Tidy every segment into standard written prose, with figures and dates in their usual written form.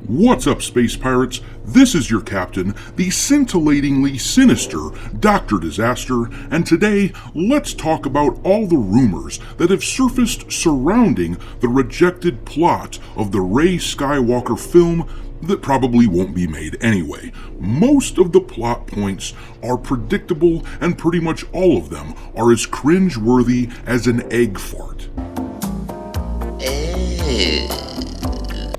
What's up, Space Pirates? This is your captain, the scintillatingly sinister Dr. Disaster, and today, let's talk about all the rumors that have surfaced surrounding the rejected plot of the Rey Skywalker film that probably won't be made anyway. Most of the plot points are predictable, and pretty much all of them are as cringe-worthy as an egg fart.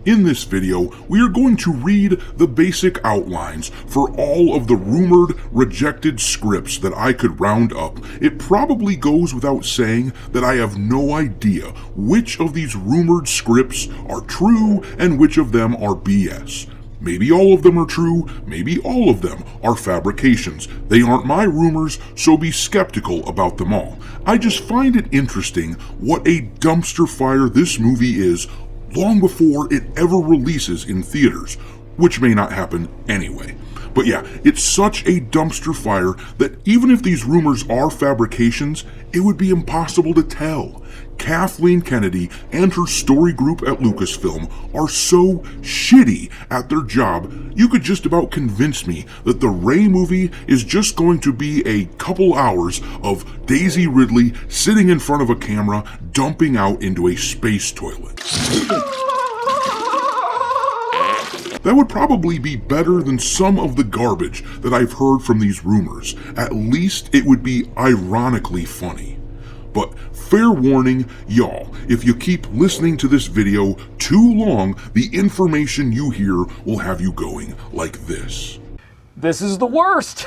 In this video, we are going to read the basic outlines for all of the rumored rejected scripts that I could round up. It probably goes without saying that I have no idea which of these rumored scripts are true and which of them are BS. Maybe all of them are true, maybe all of them are fabrications. They aren't my rumors, so be skeptical about them all. I just find it interesting what a dumpster fire this movie is long before it ever releases in theaters, which may not happen anyway. But yeah, it's such a dumpster fire that even if these rumors are fabrications, it would be impossible to tell. Kathleen Kennedy and her story group at Lucasfilm are so shitty at their job, you could just about convince me that the Rey movie is just going to be a couple hours of Daisy Ridley sitting in front of a camera dumping out into a space toilet. That would probably be better than some of the garbage that I've heard from these rumors. At least it would be ironically funny. But fair warning, y'all, if you keep listening to this video too long, the information you hear will have you going like this. This is the worst!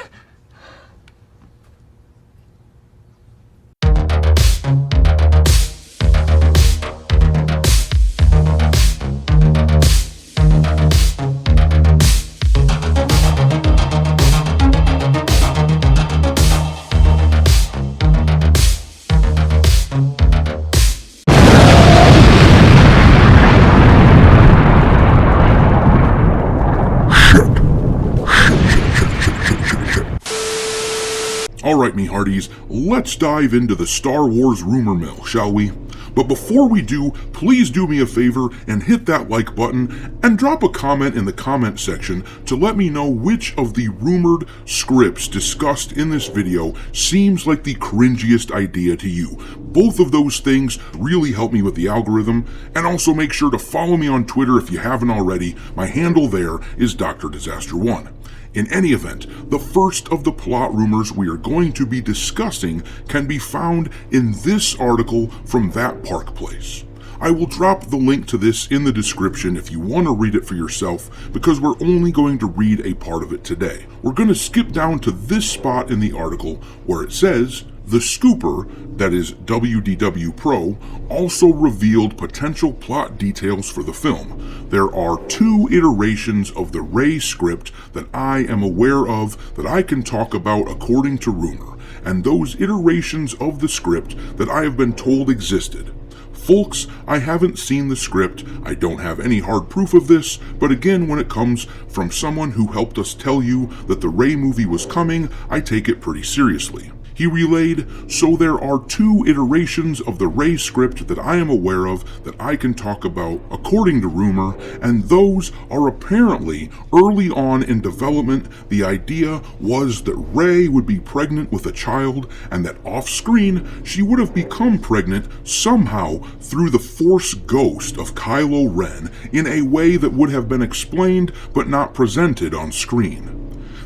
Alright, me hearties, let's dive into the Star Wars rumor mill, shall we? But before we do, please do me a favor and hit that like button and drop a comment in the comment section to let me know which of the rumored scripts discussed in this video seems like the cringiest idea to you. Both of those things really help me with the algorithm, and also make sure to follow me on Twitter if you haven't already. My handle there is Dr. Disaster1. In any event, the first of the plot rumors we are going to be discussing can be found in this article from That Park Place. I will drop the link to this in the description if you want to read it for yourself, because we're only going to read a part of it today. We're going to skip down to this spot in the article where it says, "The Scooper," that is WDW Pro, also revealed potential plot details for the film. There are 2 iterations of the Rey script that I am aware of that I can talk about according to rumor, and those iterations of the script that I have been told existed. Folks, I haven't seen the script, I don't have any hard proof of this, but again, when it comes from someone who helped us tell you that the Rey movie was coming, I take it pretty seriously. He relayed, "So there are 2 iterations of the Rey script that I am aware of that I can talk about according to rumor, and those are apparently early on in development. The idea was that Rey would be pregnant with a child, and that off-screen she would have become pregnant somehow through the Force ghost of Kylo Ren in a way that would have been explained but not presented on screen.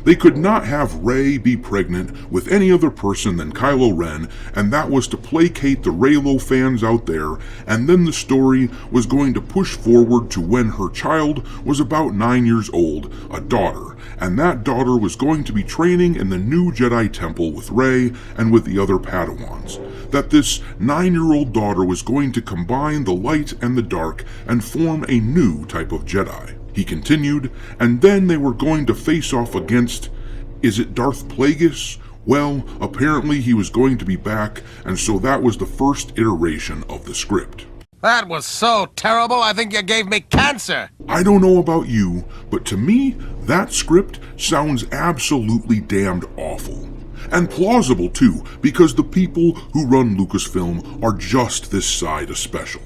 They could not have Rey be pregnant with any other person than Kylo Ren, and that was to placate the Reylo fans out there, and then the story was going to push forward to when her child was about 9 years old, a daughter, and that daughter was going to be training in the new Jedi Temple with Rey and with the other Padawans. That this 9-year-old daughter was going to combine the light and the dark and form a new type of Jedi." He continued, "And then they were going to face off against, is it Darth Plagueis? Well, apparently he was going to be back, and so that was the first iteration of the script." That was so terrible, I think you gave me cancer. I don't know about you, but to me, that script sounds absolutely damned awful. And plausible too, because the people who run Lucasfilm are just this side of special.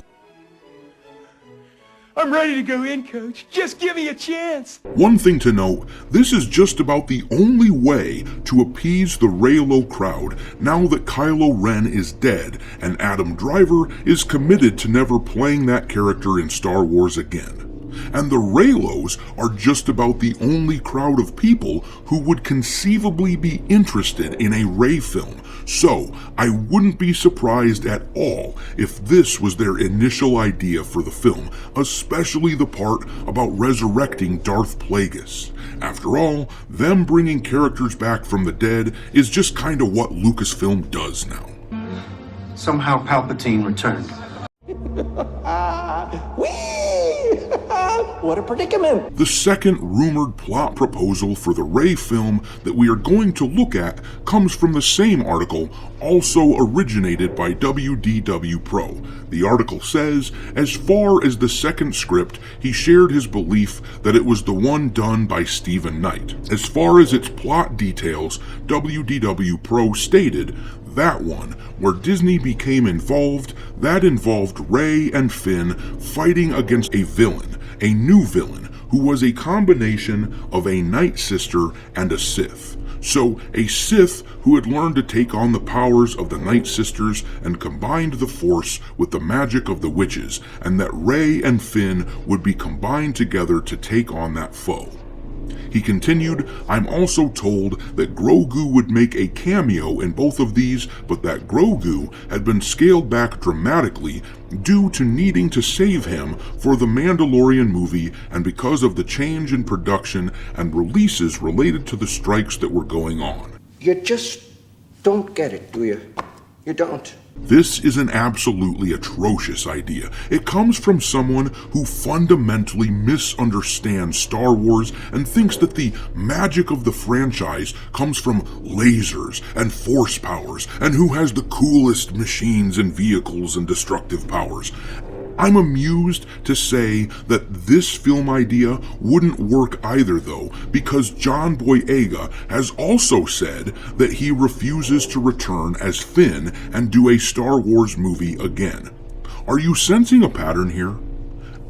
I'm ready to go in, Coach. Just give me a chance. One thing to note, this is just about the only way to appease the Reylo crowd now that Kylo Ren is dead and Adam Driver is committed to never playing that character in Star Wars again. And the Reylos are just about the only crowd of people who would conceivably be interested in a Rey film, so I wouldn't be surprised at all if this was their initial idea for the film, especially the part about resurrecting Darth Plagueis. After all, them bringing characters back from the dead is just kinda what Lucasfilm does now. Somehow Palpatine returned. What a predicament! The second rumored plot proposal for the Rey film that we are going to look at comes from the same article, also originated by WDW Pro. The article says, as far as the second script, he shared his belief that it was the one done by Stephen Knight. As far as its plot details, WDW Pro stated, that one, where Disney became involved, that involved Rey and Finn fighting against a villain, a new villain, who was a combination of a Night Sister and a Sith. So, a Sith who had learned to take on the powers of the Night Sisters and combined the Force with the magic of the witches, and that Rey and Finn would be combined together to take on that foe. He continued, I'm also told that Grogu would make a cameo in both of these, but that Grogu had been scaled back dramatically due to needing to save him for the Mandalorian movie and because of the change in production and releases related to the strikes that were going on. You just don't get it, do you? You don't. This is an absolutely atrocious idea. It comes from someone who fundamentally misunderstands Star Wars and thinks that the magic of the franchise comes from lasers and force powers and who has the coolest machines and vehicles and destructive powers. I'm amused to say that this film idea wouldn't work either though, because John Boyega has also said that he refuses to return as Finn and do a Star Wars movie again. Are you sensing a pattern here?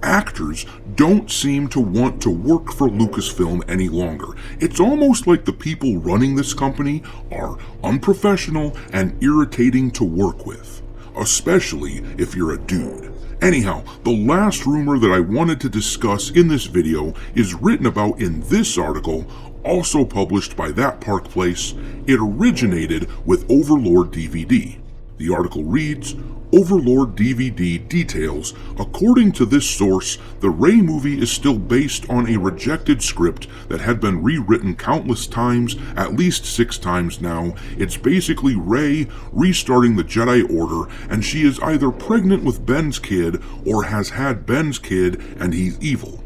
Actors don't seem to want to work for Lucasfilm any longer. It's almost like the people running this company are unprofessional and irritating to work with, especially if you're a dude. Anyhow, the last rumor that I wanted to discuss in this video is written about in this article, also published by That Park Place. It originated with Overlord DVD. The article reads, Overlord DVD details, according to this source, the Rey movie is still based on a rejected script that had been rewritten countless times, at least 6 times now. It's basically Rey restarting the Jedi Order, and she is either pregnant with Ben's kid or has had Ben's kid and he's evil.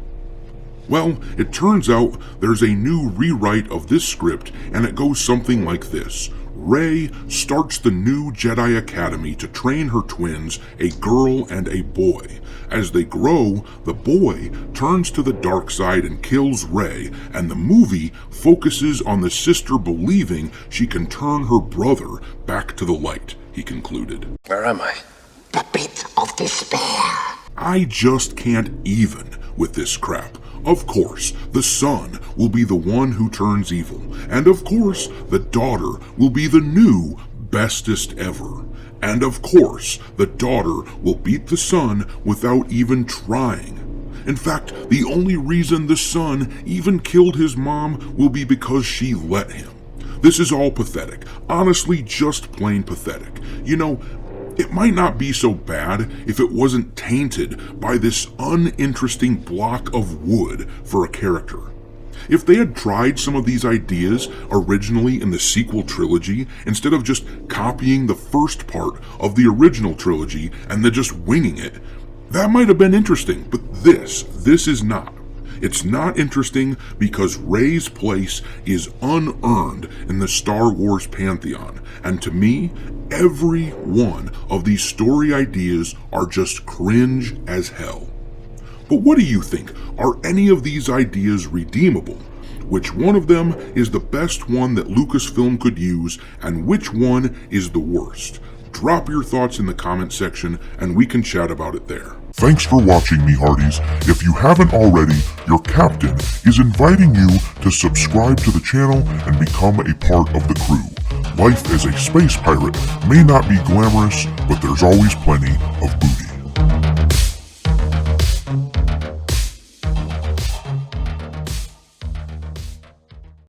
Well, it turns out there's a new rewrite of this script, and it goes something like this. Rey starts the new Jedi Academy to train her twins, a girl and a boy. As they grow, the boy turns to the dark side and kills Rey, and the movie focuses on the sister believing she can turn her brother back to the light, he concluded. Where am I? The pit of despair. I just can't even with this crap. Of course, the son will be the one who turns evil, and of course, the daughter will be the new bestest ever. And of course, the daughter will beat the son without even trying. In fact, the only reason the son even killed his mom will be because she let him. This is all pathetic. Honestly, just plain pathetic. You know, it might not be so bad if it wasn't tainted by this uninteresting block of wood for a character. If they had tried some of these ideas originally in the sequel trilogy, instead of just copying the first part of the original trilogy and then just winging it, that might have been interesting, but this is not. It's not interesting because Rey's place is unearned in the Star Wars pantheon, and to me, every one of these story ideas are just cringe as hell. But what do you think? Are any of these ideas redeemable? Which one of them is the best one that Lucasfilm could use, and which one is the worst? drop your thoughts in the comment section and we can chat about it there. Thanks for watching, me hearties. If you haven't already, your captain is inviting you to subscribe to the channel and become a part of the crew. Life as a space pirate may not be glamorous, but there's always plenty of booty.